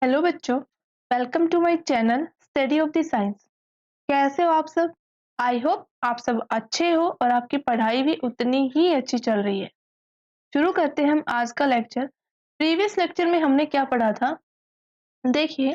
Hello बच्चों, welcome to my channel study of the science. कैसे हो आप सब? आई होप आप सब अच्छे हो और आपकी पढ़ाई भी उतनी ही अच्छी चल रही है। शुरू करते हैं हम आज का लेक्चर। प्रीवियस लेक्चर में हमने क्या पढ़ा था? देखिए,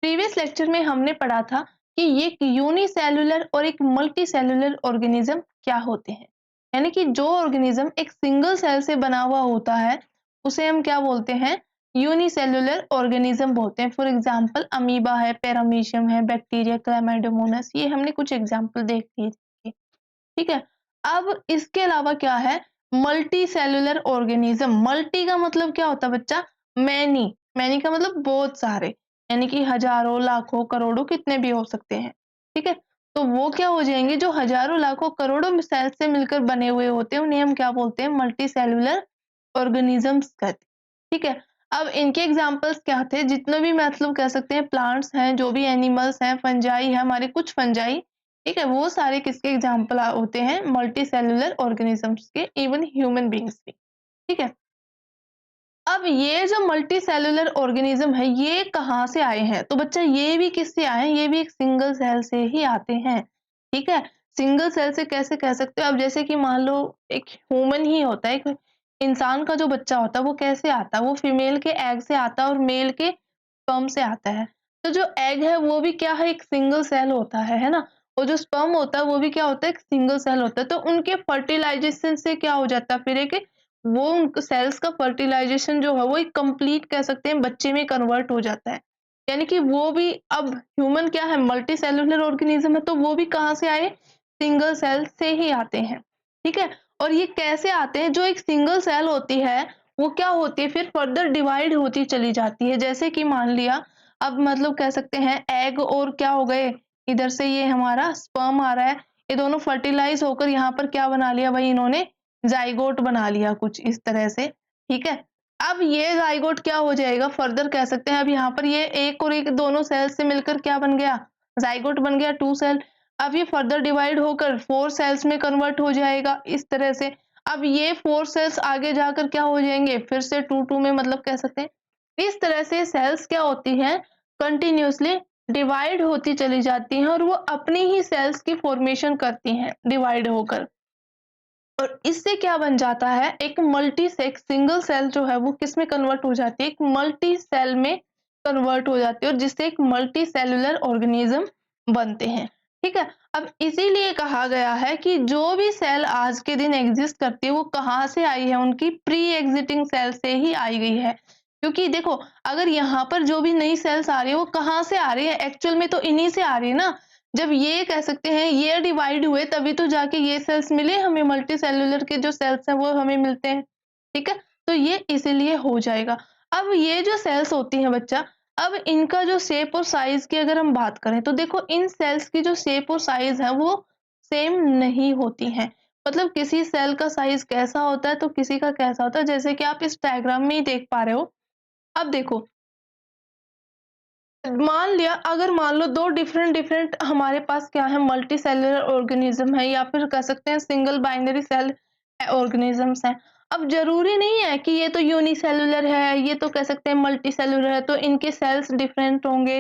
प्रीवियस लेक्चर में हमने पढ़ा था कि ये एक यूनिसेलुलर और एक मल्टी सेलुलर ऑर्गेनिज्म क्या होते हैं। यानी कि जो ऑर्गेनिज्म एक सिंगल सेल से बना हुआ होता है उसे हम क्या बोलते हैं? यूनिसेलुलर ऑर्गेनिज्म बोलते हैं। फॉर एग्जांपल अमीबा है, पैरामीशियम है, बैक्टीरिया, क्लामाइडोमोनास, ये हमने कुछ एग्जांपल देख लिए थे। ठीक है। अब इसके अलावा क्या है? Multi cellular organism. मल्टी का मतलब क्या होता है बच्चा? मैनी। मैनी का मतलब बहुत सारे, यानी कि हजारों, लाखों, करोड़ों, कितने भी हो सकते हैं। ठीक है। तो वो क्या हो जाएंगे? जो हजारों, लाखों, करोड़ों सेल से मिलकर बने हुए होते हैं उन्हें हम क्या बोलते हैं? मल्टी सेलुलर ऑर्गेनिजम्स कहते हैं। ठीक है। अब इनके एग्जाम्पल्स क्या थे? जितने भी मतलब कह सकते हैं प्लांट्स हैं, जो भी एनिमल्स हैं, फंजाई है, हमारे कुछ फंजाई, ठीक है, वो सारे किसके एग्जाम्पल होते हैं? मल्टी सेलुलर ऑर्गेनिजम्स के, इवन ह्यूमन बींग्स भी। ठीक है। अब ये जो मल्टी सेलुलर ऑर्गेनिज्म है ये कहाँ से आए हैं? तो बच्चा ये भी किससे आए हैं? ये भी एक सिंगल सेल से ही आते हैं। ठीक है। सिंगल सेल से कैसे कह सकते हो? अब जैसे कि मान लो एक ह्यूमन ही होता है, एक इंसान का जो बच्चा होता है वो कैसे आता है? वो फीमेल के एग से आता है और मेल के स्पर्म से आता है। तो जो एग है वो भी क्या है? एक सिंगल सेल होता है ना? और जो स्पर्म होता है वो भी क्या होता है? एक सिंगल सेल होता है। तो उनके फर्टिलाइजेशन से क्या हो जाता है फिर? एक वो सेल्स का फर्टिलाइजेशन जो है वो एक कंप्लीट कह सकते हैं बच्चे में कन्वर्ट हो जाता है। यानी कि वो भी, अब ह्यूमन क्या है? मल्टी सेलुलर ऑर्गेनिज्म है, तो वो भी कहाँ से आए? सिंगल सेल से ही आते हैं। ठीक है। और ये कैसे आते हैं? जो एक सिंगल सेल होती है वो क्या होती है फिर? फर्दर डिवाइड होती चली जाती है। जैसे कि मान लिया, अब मतलब कह सकते हैं एग और क्या हो गए, इधर से ये हमारा स्पर्म आ रहा है, ये दोनों फर्टिलाइज होकर यहाँ पर क्या बना लिया भाई? इन्होंने जाइगोट बना लिया कुछ इस तरह से। ठीक है। अब ये जाइगोट क्या हो जाएगा? फर्दर कह सकते हैं अब यहाँ पर ये एक और एक दोनों सेल से मिलकर क्या बन गया? जाइगोट बन गया, 2 सेल। अब ये फर्दर डिवाइड होकर 4 सेल्स में कन्वर्ट हो जाएगा इस तरह से। अब ये 4 सेल्स आगे जाकर क्या हो जाएंगे? फिर से 2 में मतलब कह सकते हैं। इस तरह से सेल्स क्या होती हैं? कंटिन्यूअसली डिवाइड होती चली जाती हैं और वो अपनी ही सेल्स की फॉर्मेशन करती हैं डिवाइड होकर। और इससे क्या बन जाता है? एक मल्टी सेक्स सिंगल सेल जो है वो किस में कन्वर्ट हो जाती है? एक मल्टी सेल में कन्वर्ट हो जाती है और जिससे एक मल्टी सेलुलर ऑर्गेनिज्म बनते हैं। ठीक है। अब इसीलिए कहा गया है कि जो भी सेल आज के दिन एग्जिस्ट करती है वो कहाँ से आई है? उनकी प्री एग्जिटिंग सेल से ही आई गई है। क्योंकि देखो, अगर यहाँ पर जो भी नई सेल्स आ रही है वो कहाँ से आ रही है? एक्चुअल में तो इन्हीं से आ रही है ना। जब ये कह सकते हैं ये डिवाइड हुए तभी तो जाके ये सेल्स मिले हमें, मल्टी सेलुलर के जो सेल्स हैं वो हमें मिलते हैं। ठीक है। तो ये इसीलिए हो जाएगा। अब ये जो सेल्स होती हैं बच्चा, अब इनका जो शेप और साइज की अगर हम बात करें तो देखो इन सेल्स की जो शेप और साइज है वो सेम नहीं होती हैं। मतलब किसी सेल का साइज कैसा होता है तो किसी का कैसा होता है, जैसे कि आप इस डायग्राम में ही देख पा रहे हो। अब देखो, मान लिया, अगर मान लो दो डिफरेंट डिफरेंट हमारे पास क्या है? मल्टी सेलुलर ऑर्गेनिज्म है या फिर कह सकते हैं सिंगल बाइनरी सेल ऑर्गेनिजम्स हैं। अब जरूरी नहीं है कि ये तो यूनिसेलुलर है, ये तो कह सकते हैं मल्टी सेलुलर है, तो इनके सेल्स डिफरेंट होंगे।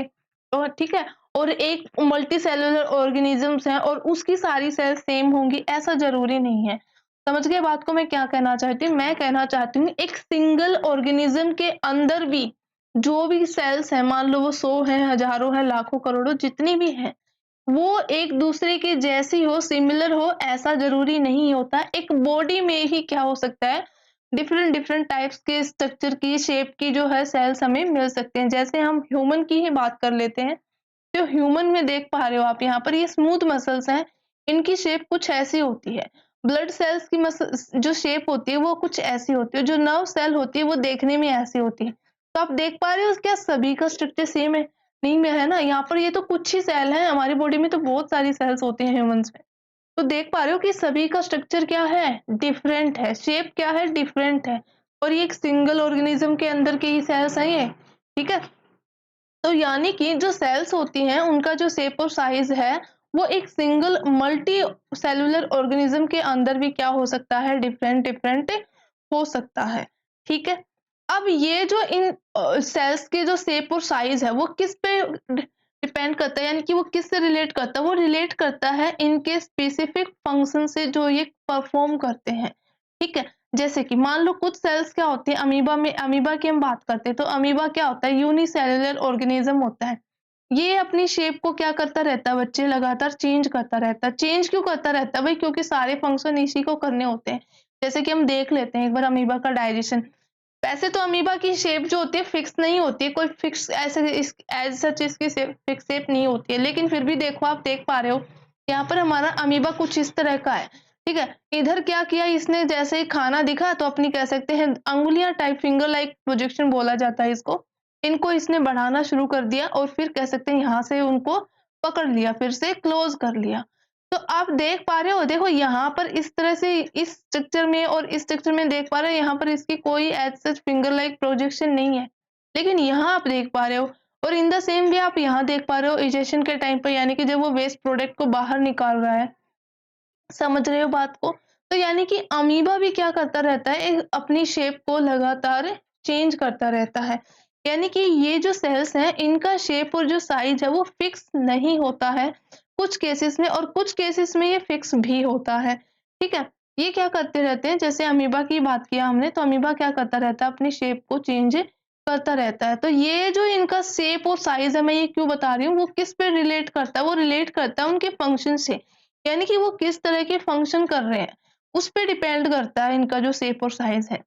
और ठीक है, और एक मल्टी सेलुलर ऑर्गेनिजम्स है और उसकी सारी सेल्स सेम होंगी, ऐसा जरूरी नहीं है। समझ गए बात को मैं क्या कहना चाहती हूँ? मैं कहना चाहती हूँ एक सिंगल ऑर्गेनिज्म के अंदर भी जो भी सेल्स हैं, मान लो वो 100 हैं, हजारों हैं, लाखों, करोड़ों, जितनी भी हैं, वो एक दूसरे के जैसी हो, सिमिलर हो, ऐसा जरूरी नहीं होता। एक बॉडी में ही क्या हो सकता है? डिफरेंट डिफरेंट टाइप्स के स्ट्रक्चर की, शेप की जो है सेल्स हमें मिल सकते हैं। जैसे हम ह्यूमन की ही बात कर लेते हैं। जो ह्यूमन में देख पा रहे हो आप यहाँ पर, ये स्मूथ मसल्स हैं, इनकी शेप कुछ ऐसी होती है। ब्लड सेल्स की मसल जो शेप होती है वो कुछ ऐसी होती है। जो नर्व सेल होती है वो देखने में ऐसी होती है। तो आप देख पा रहे हो क्या सभी का स्ट्रक्चर सेम है? नहीं में है ना, यहाँ पर ये तो कुछ ही सेल हैं, हमारी बॉडी में तो बहुत सारी सेल्स होती हैं ह्यूमंस में। तो देख पा रहे हो कि सभी का स्ट्रक्चर क्या है? डिफरेंट है, शेप क्या है? डिफरेंट है। और ये एक सिंगल ऑर्गेनिज्म के अंदर के ही सेल्स हैं ये। ठीक है। तो यानी कि जो सेल्स होती हैं उनका जो शेप और साइज है वो एक सिंगल मल्टी सेलुलर ऑर्गेनिज्म के अंदर भी क्या हो सकता है? डिफरेंट डिफरेंट हो सकता है। ठीक है। अब ये जो इन सेल्स के जो शेप और साइज है वो किस पे डिपेंड करता है, यानी कि वो किससे रिलेट करता है, वो रिलेट करता है इनके स्पेसिफिक फंक्शन से जो ये परफॉर्म करते हैं। ठीक है, जैसे कि मान लो कुछ सेल्स क्या होते हैं, अमीबा में, अमीबा की हम बात करते हैं तो अमीबा क्या होता है, यूनिसेलुलर ऑर्गेनिज्म होता है। ये अपनी शेप को क्या करता रहता है बच्चे, लगातार चेंज करता रहता है। चेंज क्यों करता रहता है भाई, क्योंकि सारे फंक्शन इसी को करने होते हैं। जैसे कि हम देख लेते हैं एक बार अमीबा का डाइजेशन। वैसे तो अमीबा की शेप जो होती है फिक्स नहीं होती है, कोई फिक्स ऐसे एज सच इसकी फिक्स शेप नहीं होती है, लेकिन फिर भी देखो, आप देख पा रहे हो यहाँ पर हमारा अमीबा कुछ इस तरह का है। ठीक है, इधर क्या किया इसने, जैसे ही खाना दिखा तो अपनी कह सकते हैं अंगुलियां टाइप, फिंगर लाइक प्रोजेक्शन बोला जाता है इसको, इनको इसने बढ़ाना शुरू कर दिया और फिर कह सकते हैं यहाँ से उनको पकड़ लिया, फिर से क्लोज कर लिया। तो आप देख पा रहे हो, देखो यहाँ पर इस तरह से इस स्ट्रक्चर में और इस स्ट्रक्चर में देख पा रहे हो, यहाँ पर इसकी कोई as such finger like projection नहीं है, लेकिन यहाँ आप देख पा रहे हो। और इन द सेम वे आप यहाँ देख पा रहे हो इजेशन के टाइम पर, यानी कि जब वो वेस्ट प्रोडक्ट को बाहर निकाल रहा है। समझ रहे हो बात को? तो यानी कि अमीबा भी क्या करता रहता है, अपनी शेप को लगातार चेंज करता रहता है। यानी कि ये जो सेल्स हैं इनका शेप और जो साइज है वो फिक्स नहीं होता है कुछ केसेस में, और कुछ केसेस में ये फिक्स भी होता है। ठीक है, ये क्या करते रहते हैं, जैसे अमीबा की बात किया हमने, तो अमीबा क्या करता रहता है, अपनी शेप को चेंज करता रहता है। तो ये जो इनका शेप और साइज है, मैं ये क्यों बता रही हूँ, वो किस पे रिलेट करता है, वो रिलेट करता है उनके फंक्शन से, यानी कि वो किस तरह के फंक्शन कर रहे हैं उस पे डिपेंड करता है इनका जो शेप और साइज है।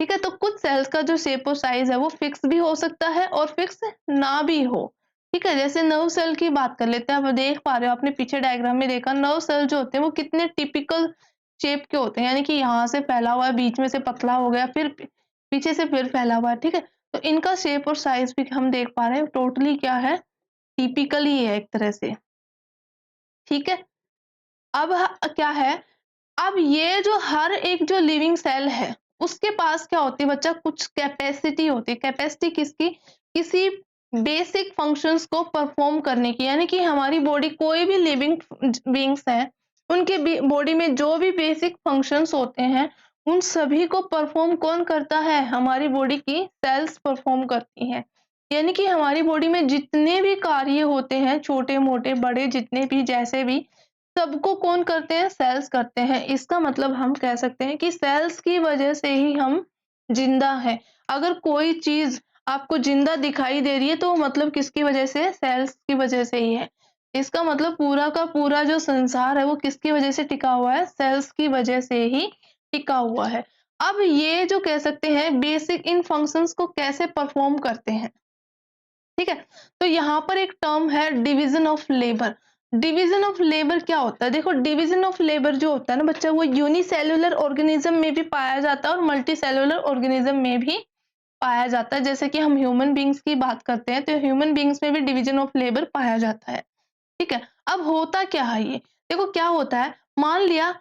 ठीक है, तो कुछ सेल्स का जो शेप और साइज है वो फिक्स भी हो सकता है और फिक्स ना भी हो। ठीक है, जैसे नर्व सेल की बात कर लेते हैं। आप देख पा रहे हो, आपने पीछे डायग्राम में देखा, नर्व सेल जो होते हैं वो कितने टिपिकल शेप के होते हैं, यानी कि यहाँ से फैला हुआ है, बीच में से पतला हो गया, फिर पीछे से फिर फैला हुआ है। ठीक है, तो इनका शेप और साइज भी हम देख पा रहे हैं, टोटली क्या है, टिपिकल ही है एक तरह से। ठीक है, अब क्या है, अब ये जो हर एक जो लिविंग सेल है उसके पास क्या होती है बच्चा, कुछ कैपेसिटी होती है। कैपेसिटी किसकी, किसी बेसिक फंक्शंस को परफॉर्म करने की, यानी कि हमारी बॉडी, कोई भी लिविंग बीइंग्स है उनके बॉडी में जो भी बेसिक फंक्शंस होते हैं उन सभी को परफॉर्म कौन करता है, हमारी बॉडी की सेल्स परफॉर्म करती हैं। यानी कि हमारी बॉडी में जितने भी कार्य होते हैं, छोटे मोटे बड़े जितने भी, जैसे भी, सबको कौन करते हैं, सेल्स करते हैं। इसका मतलब हम कह सकते हैं कि सेल्स की वजह से ही हम जिंदा हैं। अगर कोई चीज आपको जिंदा दिखाई दे रही है तो मतलब किसकी वजह से, सेल्स की वजह से ही है। इसका मतलब पूरा का पूरा जो संसार है वो किसकी वजह से टिका हुआ है, सेल्स की वजह से ही टिका हुआ है। अब ये जो कह सकते हैं बेसिक इन फंक्शंस को कैसे परफॉर्म करते हैं। ठीक है, तो यहाँ पर एक टर्म है division of labour. Division of labour क्या होता है, देखो डिवीजन ऑफ लेबर जो होता है ना बच्चा, वो यूनिसेलुलर ऑर्गेनिज्म में भी पाया जाता है और मल्टी सेलुलर ऑर्गेनिज्म में भी पाया जाता है। जैसे कि हम ह्यूमन बींग्स की बात करते हैं तो ह्यूमन बींग्स में भी डिवीजन ऑफ लेबर पाया जाता है। ठीक है, अब होता क्या है ये, देखो क्या होता है, मान लिया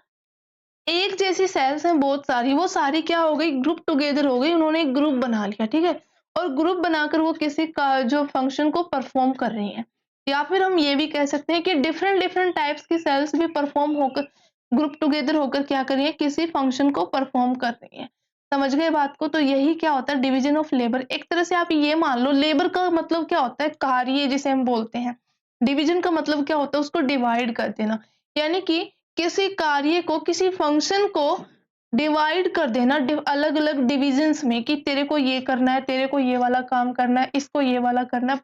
एक जैसी सेल्स हैं बहुत सारी, वो सारी क्या हो गई, ग्रुप टुगेदर हो गई, उन्होंने एक ग्रुप बना लिया। ठीक है, और ग्रुप बनाकर वो किसी का जो फंक्शन को परफॉर्म कर रही हैं। या फिर हम ये भी कह सकते हैं कि डिफरेंट डिफरेंट टाइप्स की सेल्स भी परफॉर्म होकर, ग्रुप टुगेदर होकर क्या कर रही है, किसी फंक्शन को परफॉर्म कर रही है। समझ गए बात को? तो यही क्या होता है, डिवीजन ऑफ लेबर। एक तरह से आप ये मान लो, लेबर का मतलब क्या होता है, कार्य जिसे हम बोलते हैं। डिवीजन का मतलब क्या होता है, उसको डिवाइड कर देना, यानी कि किसी कार्य को, किसी फंक्शन को डिवाइड कर देना अलग अलग डिविजन्स में, कि तेरे को ये करना है, तेरे को ये वाला काम करना है, इसको ये वाला करना है।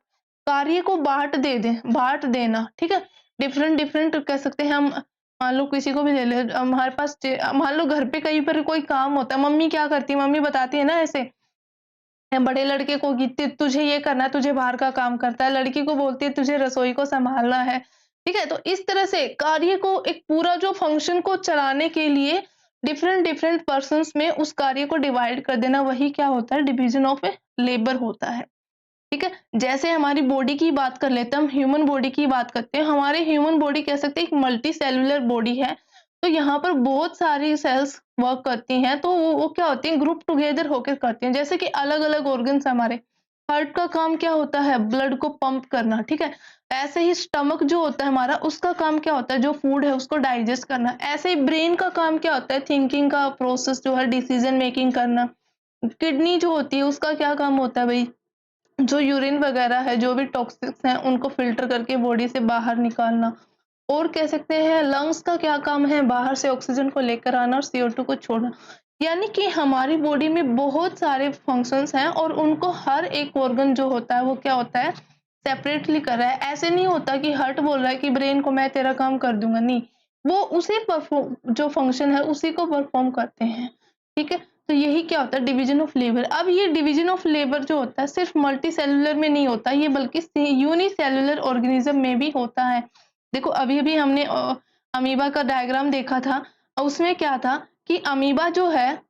कार्य को बांट देना। ठीक है, डिफरेंट डिफरेंट कह सकते हैं हम। मान लो किसी को भी ले ले, हमारे पास मान लो घर पे कहीं पर कोई काम होता है, मम्मी क्या करती है, मम्मी बताती है ना ऐसे, बड़े लड़के को कि तुझे ये करना है, तुझे बाहर का काम करता है, लड़की को बोलती है तुझे रसोई को संभालना है। ठीक है, तो इस तरह से कार्य को, एक पूरा जो फंक्शन को चलाने के लिए डिफरेंट डिफरेंट पर्सन्स में उस कार्य को डिवाइड कर देना, वही क्या होता है, डिवीजन ऑफ लेबर होता है। ठीक है, जैसे हमारी बॉडी की बात कर लेते हैं, हम ह्यूमन बॉडी की बात करते हैं, हमारे ह्यूमन बॉडी कह सकते हैं एक मल्टी सेलुलर बॉडी है। तो यहाँ पर बहुत सारी सेल्स वर्क करती हैं, तो वो क्या होती हैं, ग्रुप टुगेदर होकर करती हैं। जैसे कि अलग अलग ऑर्गन्स, हमारे हार्ट का काम क्या होता है, ब्लड को पंप करना। ठीक है, ऐसे ही स्टमक जो होता है हमारा, उसका काम क्या होता है, जो फूड है उसको डाइजेस्ट करना। ऐसे ही ब्रेन का काम क्या होता है, थिंकिंग का प्रोसेस जो है, डिसीजन मेकिंग करना। किडनी जो होती है उसका क्या काम होता है भई? जो यूरिन वगैरह है, जो भी टॉक्सिक्स हैं उनको फ़िल्टर करके बॉडी से बाहर निकालना। और कह सकते हैं लंग्स का क्या काम है? बाहर से ऑक्सीजन को लेकर आना और CO2 को छोड़ना। यानी कि हमारी बॉडी में बहुत सारे फंक्शंस हैं और उनको हर एक ऑर्गन जो होता है वो क्या होता है? सेपरेटली कर रहा है। ऐसे नहीं होता कि हार्ट बोल रहा है कि ब्रेन को मैं तेरा काम कर दूँगा, नहीं। वो उसी जो फंक्शन है उसी को परफ़ॉर्म करते हैं। ठीक है? तो यही क्या होता है डिवीज़न ऑफ लेबर। अब ये डिवीज़न ऑफ लेबर जो होता है सिर्फ़ मल्टीसेलुलर में नहीं होता, ये बल्कि यूनिसेलुलर ऑर्गेनिज़्म में भी होता है। देखो अभी-अभी हमने अमीबा का डायग्राम देखा था। उसमें क्या था कि अमीबा जो है,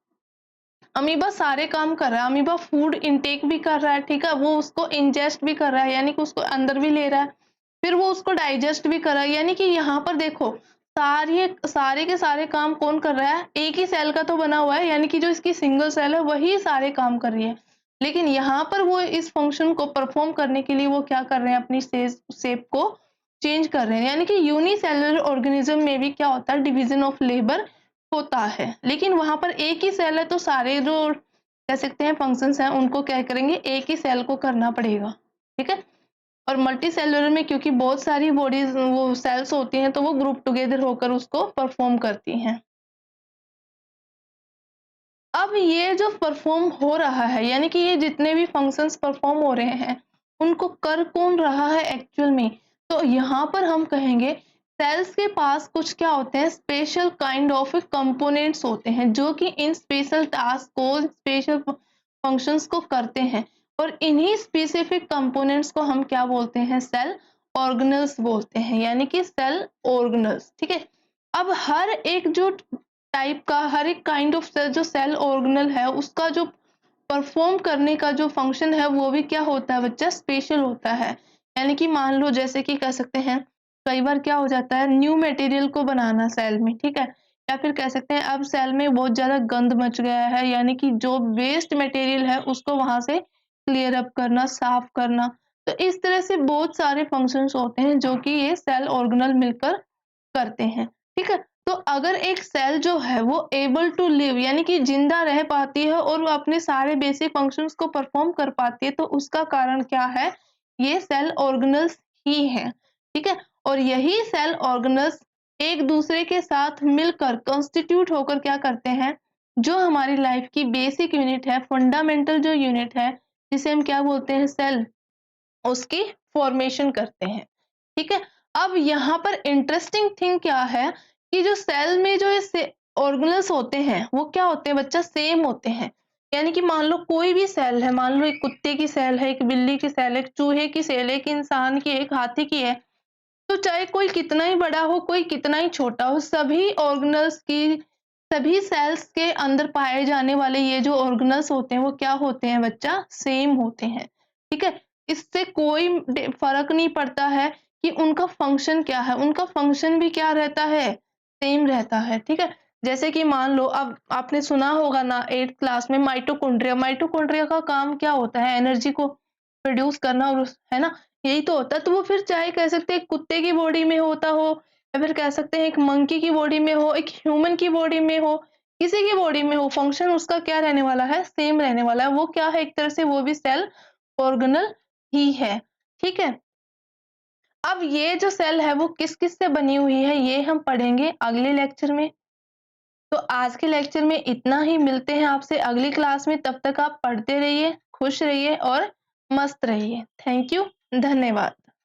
अमीबा सारे काम कर रहा है। अमीबा फूड इनटेक भी कर रहा है, ठीक है? वो उसको इंजेस्ट भी कर रहा है, यानी कि उसको अंदर भी ले रहा है। फिर वो उसको डाइजेस्ट भी कर रहा है, यानी कि यहाँ पर देखो सारे के सारे काम कौन कर रहा है? एक ही सेल का तो बना हुआ है, यानी कि जो इसकी सिंगल सेल है वही सारे काम कर रही है। लेकिन यहाँ पर वो इस फंक्शन को परफॉर्म करने के लिए वो क्या कर रहे हैं? अपनी शेप को चेंज कर रहे हैं, यानी कि यूनिसेलुलर ऑर्गेनिज्म में भी क्या होता है? डिवीजन ऑफ लेबर होता है। लेकिन वहाँ पर एक ही सेल है तो सारे जो कह सकते हैं फंक्शंस हैं उनको क्या करेंगे? एक ही सेल को करना पड़ेगा, ठीक है? और मल्टी सेलुलर में क्योंकि बहुत सारी बॉडीज़ वो सेल्स होती हैं तो वो ग्रुप टुगेदर होकर उसको परफॉर्म करती हैं। अब ये जो परफॉर्म हो रहा है, यानी कि ये जितने भी फंक्शंस परफॉर्म हो रहे हैं, उनको कर कौन रहा है एक्चुअल में? तो यहाँ पर हम कहेंगे सेल्स के पास कुछ क्या होते हैं? स्पेशल काइंड ऑफ कंपोनेंट्स होते हैं जो कि इन स्पेशल टास्क को, स्पेशल फंक्शंस को करते हैं। और इन्हीं स्पेसिफिक कंपोनेंट्स को हम क्या बोलते हैं? सेल ऑर्गेनल्स बोलते हैं, यानी कि सेल ऑर्गेनल्स, ठीक है? अब हर एक जो टाइप का, हर एक काइंड ऑफ सेल जो सेल ऑर्गेनल है उसका जो परफॉर्म करने का जो फंक्शन है वो भी क्या होता है बच्चा? स्पेशल होता है। यानी कि मान लो जैसे कि कह सकते हैं कई बार क्या हो जाता है न्यू मटेरियल को बनाना सेल में, ठीक है? या फिर कह सकते हैं अब सेल में बहुत ज़्यादा गंद मच गया है, यानी कि जो वेस्ट मटेरियल है उसको वहाँ से क्लियर अप करना, साफ करना। तो इस तरह से बहुत सारे फंक्शंस होते हैं जो कि ये सेल ऑर्गेनल मिलकर करते हैं, ठीक है? तो अगर एक सेल जो है वो एबल टू लिव यानी कि जिंदा रह पाती है और वो अपने सारे बेसिक फंक्शंस को परफॉर्म कर पाती है तो उसका कारण क्या है? ये सेल ऑर्गेनल्स ही हैं, ठीक है? और यही सेल ऑर्गेनल्स एक दूसरे के साथ मिलकर कंस्टिट्यूट होकर क्या करते हैं? जो हमारी लाइफ की बेसिक यूनिट है, फंडामेंटल जो यूनिट है, जिसे हम क्या बोलते हैं? सेल, उसकी फॉर्मेशन करते हैं, ठीक है? अब यहाँ पर इंटरेस्टिंग थिंग क्या है कि जो सेल में जो ये ऑर्गेनल्स होते हैं वो क्या होते हैं बच्चा? सेम होते हैं। यानी कि मान लो कोई भी सेल है, मान लो एक कुत्ते की सेल है, एक बिल्ली की सेल है, एक चूहे की सेल है, एक इंसान की है, एक हाथी की है, तो चाहे कोई कितना ही बड़ा हो, कोई कितना ही छोटा हो, सभी ऑर्गेनल्स की, सभी सेल्स के अंदर पाए जाने वाले ये जो ऑर्गेनल्स होते हैं वो क्या होते हैं बच्चा? सेम होते हैं, ठीक है? इससे कोई फर्क नहीं पड़ता है कि उनका फंक्शन क्या है, उनका फंक्शन भी क्या रहता है? सेम रहता है, ठीक है? जैसे कि मान लो अब आपने सुना होगा ना 8th क्लास में माइटोकॉन्ड्रिया, माइटोकॉन्ड्रिया का काम क्या होता है? एनर्जी को प्रोड्यूस करना और है ना? यही तो होता है। तो वो फिर चाहे कह सकते हैं कुत्ते की बॉडी में होता हो या फिर कह सकते हैं एक मंकी की बॉडी में हो, एक ह्यूमन की बॉडी में हो, किसी की बॉडी में हो, फंक्शन उसका क्या रहने वाला है? सेम रहने वाला है। वो क्या है? एक तरह से वो भी सेल ऑर्गेनल ही है, ठीक है? अब ये जो सेल है वो किस-किस से बनी हुई है ये हम पढ़ेंगे अगले लेक्चर में। तो आज के लेक्चर में इतना ही, मिलते हैं आपसे अगली क्लास में, तब तक आप पढ़ते रहिए, खुश रहिए और मस्त रहिए। थैंक यू, धन्यवाद।